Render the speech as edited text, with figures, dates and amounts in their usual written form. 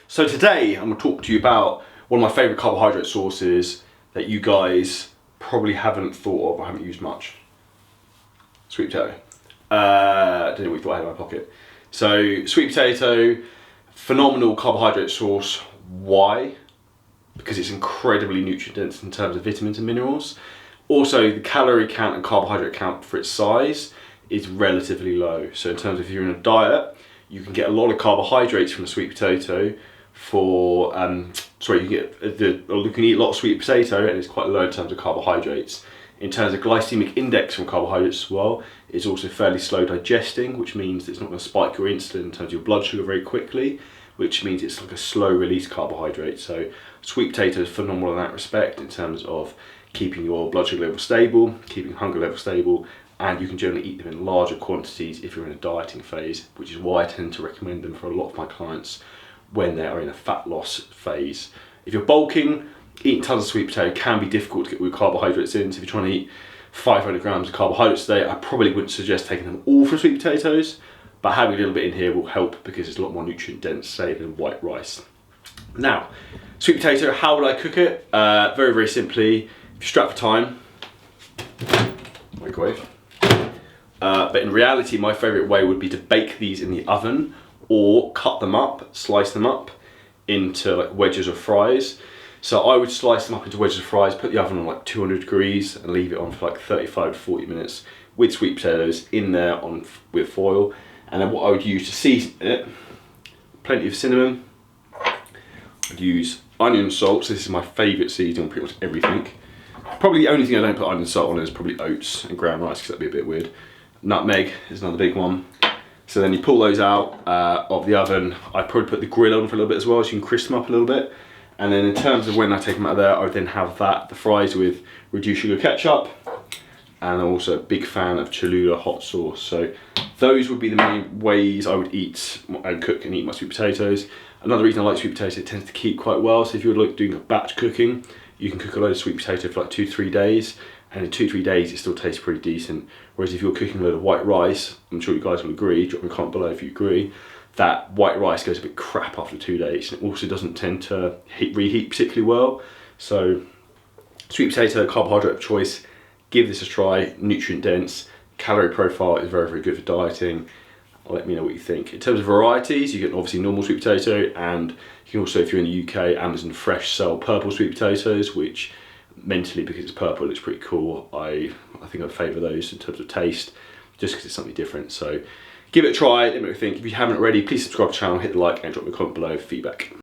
So today I'm going to talk to you about one of my favourite carbohydrate sources that you guys probably haven't thought of or haven't used much. Sweet potato. I don't know what you thought I had in my pocket. So sweet potato, phenomenal carbohydrate source. Why? Because it's incredibly nutrient dense in terms of vitamins and minerals. Also, the calorie count and carbohydrate count for its size is relatively low. So in terms of if you're in a diet, you can get a lot of carbohydrates from a sweet potato for, you can eat a lot of sweet potato and it's quite low in terms of carbohydrates. In terms of glycemic index from carbohydrates as well, it's also fairly slow digesting, which means it's not going to spike your insulin in terms of your blood sugar very quickly, which means it's like a slow release carbohydrate. So sweet potato is phenomenal in that respect in terms of keeping your blood sugar level stable, keeping hunger level stable, and you can generally eat them in larger quantities if you're in a dieting phase, which is why I tend to recommend them for a lot of my clients when they are in a fat loss phase. If you're bulking, eating tons of sweet potato can be difficult to get with carbohydrates in. So if you're trying to eat 500 grams of carbohydrates a day, I probably wouldn't suggest taking them all from sweet potatoes, but having a little bit in here will help because it's a lot more nutrient dense, say, than white rice. Now, sweet potato, how would I cook it? Very, very simply, if you're strapped for time, microwave. But in reality, my favourite way would be to bake these in the oven or cut them up, slice them up into like wedges of fries. So I would slice them up into wedges of fries, put the oven on like 200 degrees and leave it on for like 35 to 40 minutes with sweet potatoes in there with foil. And then what I would use to season it, plenty of cinnamon. I'd use onion salt, so this is my favourite seasoning on pretty much everything. Probably the only thing I don't put onion salt on is probably oats and ground rice, because that'd be a bit weird. Nutmeg is another big one. So then you pull those out of the oven. I'd probably put the grill on for a little bit as well, so you can crisp them up a little bit. And then in terms of when I take them out of there, I would then have the fries with reduced sugar ketchup. And I'm also a big fan of Cholula hot sauce. So those would be the main ways I would eat and cook and eat my sweet potatoes. Another reason I like sweet potato, it tends to keep quite well. So if you're like doing a batch cooking, you can cook a load of sweet potato for like 2 to 3 days. And in 2 to 3 days, it still tastes pretty decent. Whereas if you're cooking a load of white rice, I'm sure you guys will agree, drop me a comment below if you agree, that white rice goes a bit crap after 2 days. And it also doesn't tend to reheat particularly well. So sweet potato, carbohydrate of choice, give this a try, nutrient dense, calorie profile is very, very good for dieting. Let me know what you think. In terms of varieties, you get obviously normal sweet potato, and you can also, if you're in the UK, Amazon Fresh sell purple sweet potatoes, which mentally, because it's purple, it's pretty cool. I think I'd favour those in terms of taste, just because it's something different. So give it a try, let me know what you think. If you haven't already, please subscribe to the channel, hit the like, and drop me a comment below for feedback.